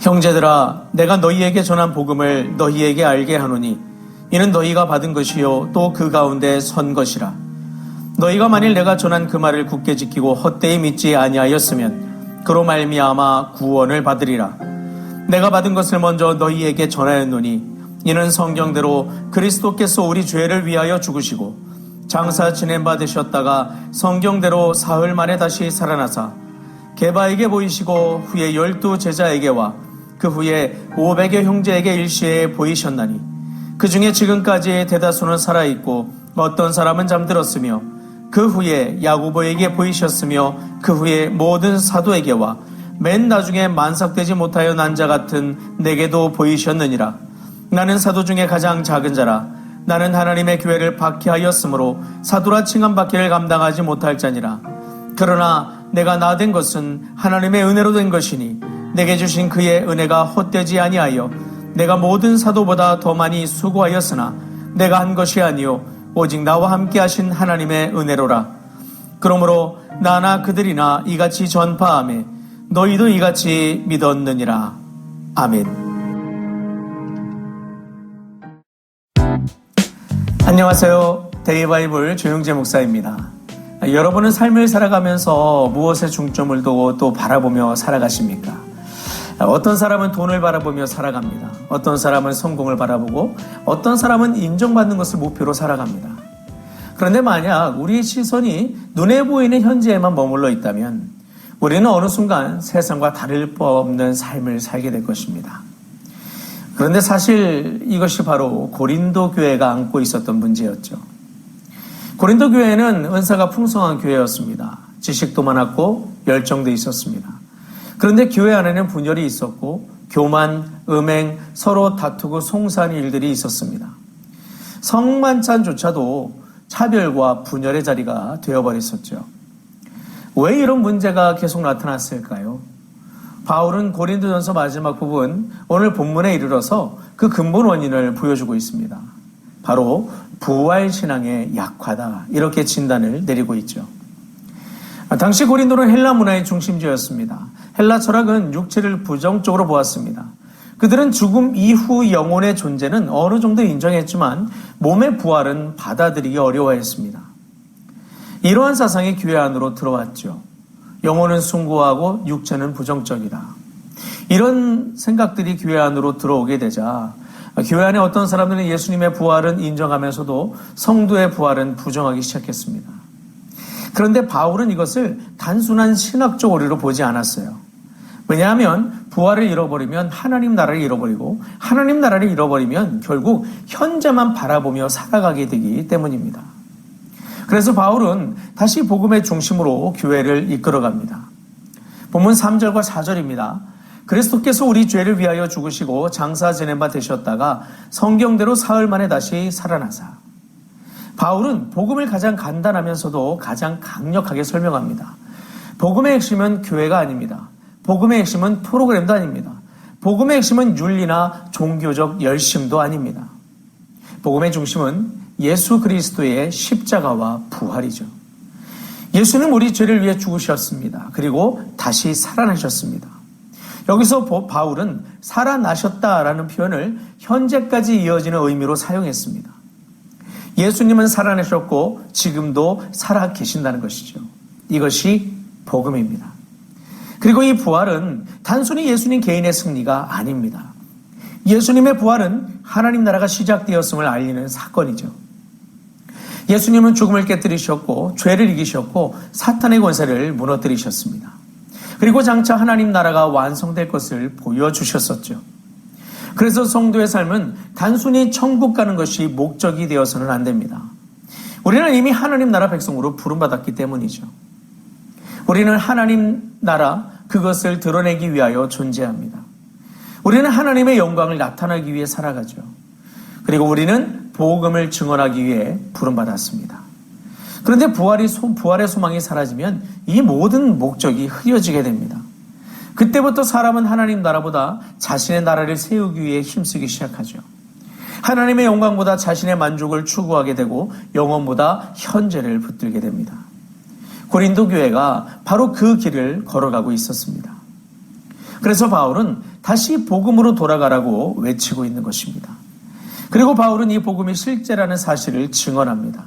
형제들아, 내가 너희에게 전한 복음을 너희에게 알게 하노니 이는 너희가 받은 것이요 또 그 가운데 선 것이라. 너희가 만일 내가 전한 그 말을 굳게 지키고 헛되이 믿지 아니하였으면 그로 말미암아 구원을 받으리라. 내가 받은 것을 먼저 너희에게 전하였노니 이는 성경대로 그리스도께서 우리 죄를 위하여 죽으시고 장사 지낸 바 되셨다가 성경대로 사흘 만에 다시 살아나사 게바에게 보이시고 후에 12 제자에게와 그 후에 500여 형제에게 일시에 보이셨나니 그 중에 지금까지 대다수는 살아있고 어떤 사람은 잠들었으며 그 후에 야고보에게 보이셨으며 그 후에 모든 사도에게와 맨 나중에 만삭되지 못하여 난 자 같은 내게도 보이셨느니라. 나는 사도 중에 가장 작은 자라. 나는 하나님의 교회를 박해하였으므로 사도라 칭함받기를 감당하지 못할 자니라. 그러나 내가 나 된 것은 하나님의 은혜로 된 것이니 내게 주신 그의 은혜가 헛되지 아니하여 내가 모든 사도보다 더 많이 수고하였으나 내가 한 것이 아니요 오직 나와 함께 하신 하나님의 은혜로라. 그러므로 나나 그들이나 이같이 전파하며 너희도 이같이 믿었느니라. 아멘. 안녕하세요. 데이바이블 조용재 목사입니다. 여러분은 삶을 살아가면서 무엇에 중점을 두고 또 바라보며 살아가십니까? 어떤 사람은 돈을 바라보며 살아갑니다. 어떤 사람은 성공을 바라보고 어떤 사람은 인정받는 것을 목표로 살아갑니다. 그런데 만약 우리의 시선이 눈에 보이는 현재에만 머물러 있다면 우리는 어느 순간 세상과 다를 바 없는 삶을 살게 될 것입니다. 그런데 사실 이것이 바로 고린도 교회가 안고 있었던 문제였죠. 고린도 교회는 은사가 풍성한 교회였습니다. 지식도 많았고 열정도 있었습니다. 그런데 교회 안에는 분열이 있었고 교만, 음행, 서로 다투고 송사하는 일들이 있었습니다. 성만찬조차도 차별과 분열의 자리가 되어버렸었죠. 왜 이런 문제가 계속 나타났을까요? 바울은 고린도전서 마지막 부분 오늘 본문에 이르러서 그 근본 원인을 보여주고 있습니다. 바로 부활신앙의 약화다, 이렇게 진단을 내리고 있죠. 당시 고린도는 헬라 문화의 중심지였습니다. 헬라 철학은 육체를 부정적으로 보았습니다. 그들은 죽음 이후 영혼의 존재는 어느 정도 인정했지만 몸의 부활은 받아들이기 어려워했습니다. 이러한 사상이 교회 안으로 들어왔죠. 영혼은 숭고하고 육체는 부정적이다. 이런 생각들이 교회 안으로 들어오게 되자 교회 안에 어떤 사람들은 예수님의 부활은 인정하면서도 성도의 부활은 부정하기 시작했습니다. 그런데 바울은 이것을 단순한 신학적 오류로 보지 않았어요. 왜냐하면 부활을 잃어버리면 하나님 나라를 잃어버리고 하나님 나라를 잃어버리면 결국 현재만 바라보며 살아가게 되기 때문입니다. 그래서 바울은 다시 복음의 중심으로 교회를 이끌어갑니다. 본문 3절과 4절입니다. 그리스도께서 우리 죄를 위하여 죽으시고 장사 지낸 바 되셨다가 성경대로 사흘 만에 다시 살아나사. 바울은 복음을 가장 간단하면서도 가장 강력하게 설명합니다. 복음의 핵심은 교회가 아닙니다. 복음의 핵심은 프로그램도 아닙니다. 복음의 핵심은 윤리나 종교적 열심도 아닙니다. 복음의 중심은 예수 그리스도의 십자가와 부활이죠. 예수는 우리 죄를 위해 죽으셨습니다. 그리고 다시 살아나셨습니다. 여기서 바울은 살아나셨다라는 표현을 현재까지 이어지는 의미로 사용했습니다. 예수님은 살아나셨고 지금도 살아 계신다는 것이죠. 이것이 복음입니다. 그리고 이 부활은 단순히 예수님 개인의 승리가 아닙니다. 예수님의 부활은 하나님 나라가 시작되었음을 알리는 사건이죠. 예수님은 죽음을 깨뜨리셨고 죄를 이기셨고 사탄의 권세를 무너뜨리셨습니다. 그리고 장차 하나님 나라가 완성될 것을 보여주셨었죠. 그래서 성도의 삶은 단순히 천국 가는 것이 목적이 되어서는 안 됩니다. 우리는 이미 하나님 나라 백성으로 부름받았기 때문이죠. 우리는 하나님 나라 그것을 드러내기 위하여 존재합니다. 우리는 하나님의 영광을 나타내기 위해 살아가죠. 그리고 우리는 복음을 증언하기 위해 부름받았습니다. 그런데 부활의 소망이 사라지면 이 모든 목적이 흐려지게 됩니다. 그때부터 사람은 하나님 나라보다 자신의 나라를 세우기 위해 힘쓰기 시작하죠. 하나님의 영광보다 자신의 만족을 추구하게 되고 영혼보다 현재를 붙들게 됩니다. 고린도 교회가 바로 그 길을 걸어가고 있었습니다. 그래서 바울은 다시 복음으로 돌아가라고 외치고 있는 것입니다. 그리고 바울은 이 복음이 실제라는 사실을 증언합니다.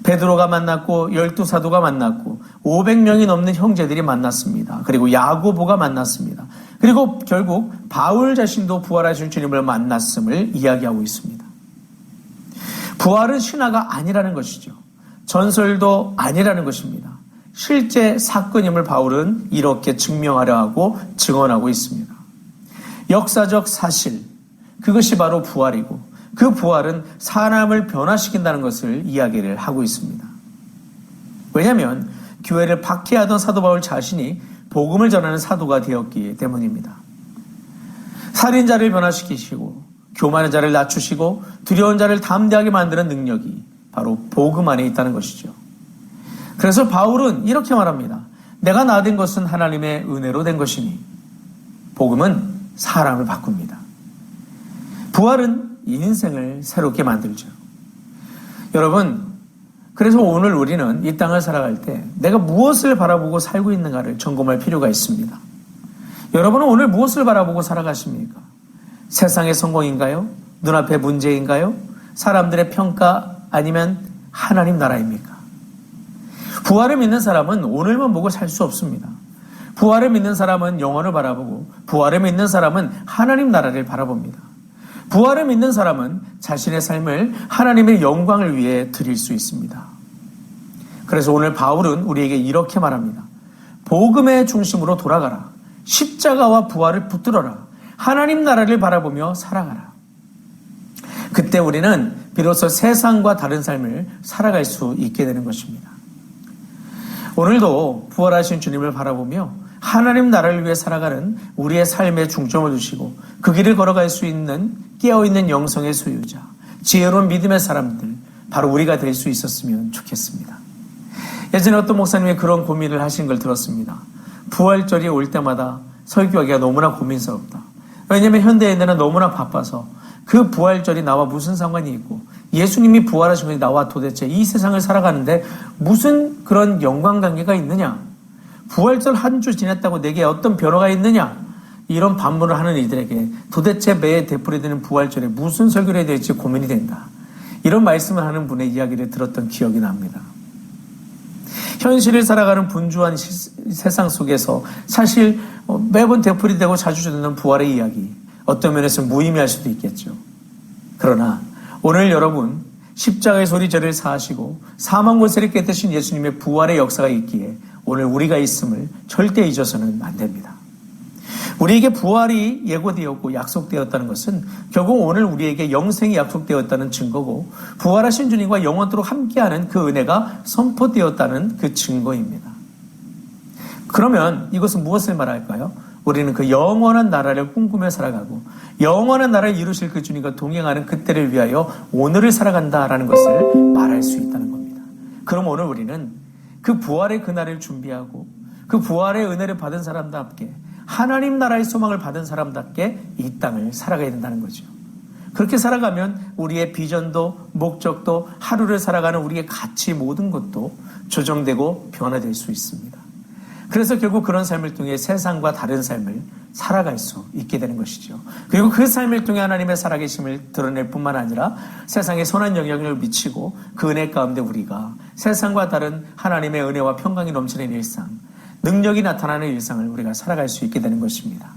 베드로가 만났고 12사도가 만났고 500명이 넘는 형제들이 만났습니다. 그리고 야고보가 만났습니다. 그리고 결국 바울 자신도 부활하신 주님을 만났음을 이야기하고 있습니다. 부활은 신화가 아니라는 것이죠. 전설도 아니라는 것입니다. 실제 사건임을 바울은 이렇게 증명하려 하고 증언하고 있습니다. 역사적 사실, 그것이 바로 부활이고 그 부활은 사람을 변화시킨다는 것을 이야기를 하고 있습니다. 왜냐하면 교회를 박해하던 사도 바울 자신이 복음을 전하는 사도가 되었기 때문입니다. 살인자를 변화시키시고 교만한 자를 낮추시고 두려운 자를 담대하게 만드는 능력이 바로 복음 안에 있다는 것이죠. 그래서 바울은 이렇게 말합니다. 내가 나된 것은 하나님의 은혜로 된 것이니 복음은 사람을 바꿉니다. 부활은 인생을 새롭게 만들죠. 여러분, 그래서 오늘 우리는 이 땅을 살아갈 때 내가 무엇을 바라보고 살고 있는가를 점검할 필요가 있습니다. 여러분은 오늘 무엇을 바라보고 살아가십니까? 세상의 성공인가요? 눈앞의 문제인가요? 사람들의 평가 아니면 하나님 나라입니까? 부활을 믿는 사람은 오늘만 보고 살 수 없습니다. 부활을 믿는 사람은 영원을 바라보고 부활을 믿는 사람은 하나님 나라를 바라봅니다. 부활을 믿는 사람은 자신의 삶을 하나님의 영광을 위해 드릴 수 있습니다. 그래서 오늘 바울은 우리에게 이렇게 말합니다. 복음의 중심으로 돌아가라. 십자가와 부활을 붙들어라. 하나님 나라를 바라보며 살아가라. 그때 우리는 비로소 세상과 다른 삶을 살아갈 수 있게 되는 것입니다. 오늘도 부활하신 주님을 바라보며 하나님 나라를 위해 살아가는 우리의 삶에 중점을 두시고 그 길을 걸어갈 수 있는 깨어있는 영성의 소유자, 지혜로운 믿음의 사람들, 바로 우리가 될 수 있었으면 좋겠습니다. 예전에 어떤 목사님이 그런 고민을 하신 걸 들었습니다. 부활절이 올 때마다 설교하기가 너무나 고민스럽다. 왜냐하면 현대인들은 너무나 바빠서 그 부활절이 나와 무슨 상관이 있고 예수님이 부활하신 것이 나와 도대체 이 세상을 살아가는데 무슨 그런 연관관계가 있느냐? 부활절 한 주 지냈다고 내게 어떤 변화가 있느냐? 이런 반문을 하는 이들에게 도대체 매해 되풀이되는 부활절에 무슨 설교를 해야 될지 고민이 된다. 이런 말씀을 하는 분의 이야기를 들었던 기억이 납니다. 현실을 살아가는 분주한 세상 속에서 사실 매번 되풀이되고 자주 듣는 부활의 이야기, 어떤 면에서 무의미할 수도 있겠죠. 그러나 오늘 여러분 십자가의 소리절을 사하시고 사망 권세를 깨뜨신 예수님의 부활의 역사가 있기에 오늘 우리가 있음을 절대 잊어서는 안 됩니다. 우리에게 부활이 예고되었고 약속되었다는 것은 결국 오늘 우리에게 영생이 약속되었다는 증거고 부활하신 주님과 영원토록 함께하는 그 은혜가 선포되었다는 그 증거입니다. 그러면 이것은 무엇을 말할까요? 우리는 그 영원한 나라를 꿈꾸며 살아가고 영원한 나라를 이루실 그 주님과 동행하는 그때를 위하여 오늘을 살아간다라는 것을 말할 수 있다는 겁니다. 그럼 오늘 우리는 그 부활의 그날을 준비하고 그 부활의 은혜를 받은 사람답게 하나님 나라의 소망을 받은 사람답게 이 땅을 살아가야 된다는 거죠. 그렇게 살아가면 우리의 비전도 목적도 하루를 살아가는 우리의 가치 모든 것도 조정되고 변화될 수 있습니다. 그래서 결국 그런 삶을 통해 세상과 다른 삶을 살아갈 수 있게 되는 것이죠. 그리고 그 삶을 통해 하나님의 살아계심을 드러낼 뿐만 아니라 세상에 선한 영향력을 미치고 그 은혜 가운데 우리가 세상과 다른 하나님의 은혜와 평강이 넘치는 일상, 능력이 나타나는 일상을 우리가 살아갈 수 있게 되는 것입니다.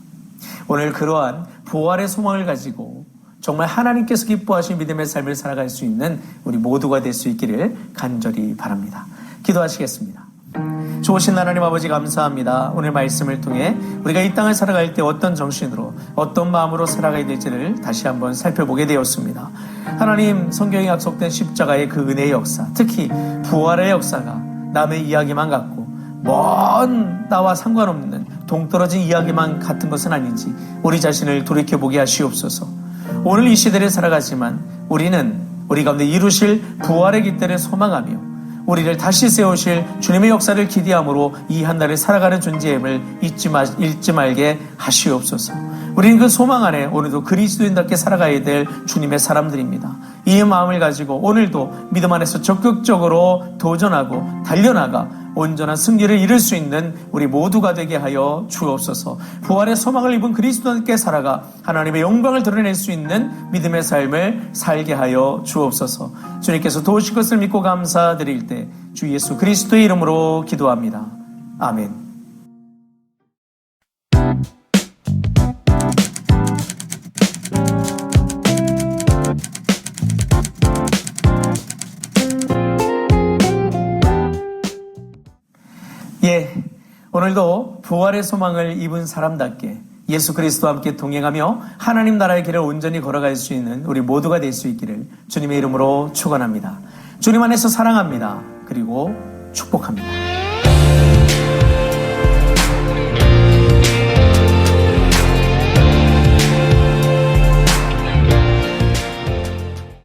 오늘 그러한 부활의 소망을 가지고 정말 하나님께서 기뻐하신 믿음의 삶을 살아갈 수 있는 우리 모두가 될 수 있기를 간절히 바랍니다. 기도하시겠습니다. 좋으신 하나님 아버지 감사합니다. 오늘 말씀을 통해 우리가 이 땅을 살아갈 때 어떤 정신으로 어떤 마음으로 살아가야 될지를 다시 한번 살펴보게 되었습니다. 하나님, 성경에 약속된 십자가의 그 은혜의 역사, 특히 부활의 역사가 남의 이야기만 같고 먼 나와 상관없는 동떨어진 이야기만 같은 것은 아닌지 우리 자신을 돌이켜보게 하시옵소서. 오늘 이 시대를 살아가지만 우리는 우리 가운데 이루실 부활의 기대를 소망하며 우리를 다시 세우실 주님의 역사를 기대함으로 이 한 날을 살아가는 존재임을 잊지 말게 하시옵소서. 우리는 그 소망 안에 오늘도 그리스도인답게 살아가야 될 주님의 사람들입니다. 이 마음을 가지고 오늘도 믿음 안에서 적극적으로 도전하고 달려나가 온전한 승리를 이룰 수 있는 우리 모두가 되게 하여 주옵소서. 부활의 소망을 입은 그리스도께 살아가 하나님의 영광을 드러낼 수 있는 믿음의 삶을 살게 하여 주옵소서. 주님께서 도우실 것을 믿고 감사드릴 때 주 예수 그리스도의 이름으로 기도합니다. 아멘. 오늘도 부활의 소망을 입은 사람답게 예수 그리스도와 함께 동행하며 하나님 나라의 길을 온전히 걸어갈 수 있는 우리 모두가 될 수 있기를 주님의 이름으로 축원합니다. 주님 안에서 사랑합니다. 그리고 축복합니다.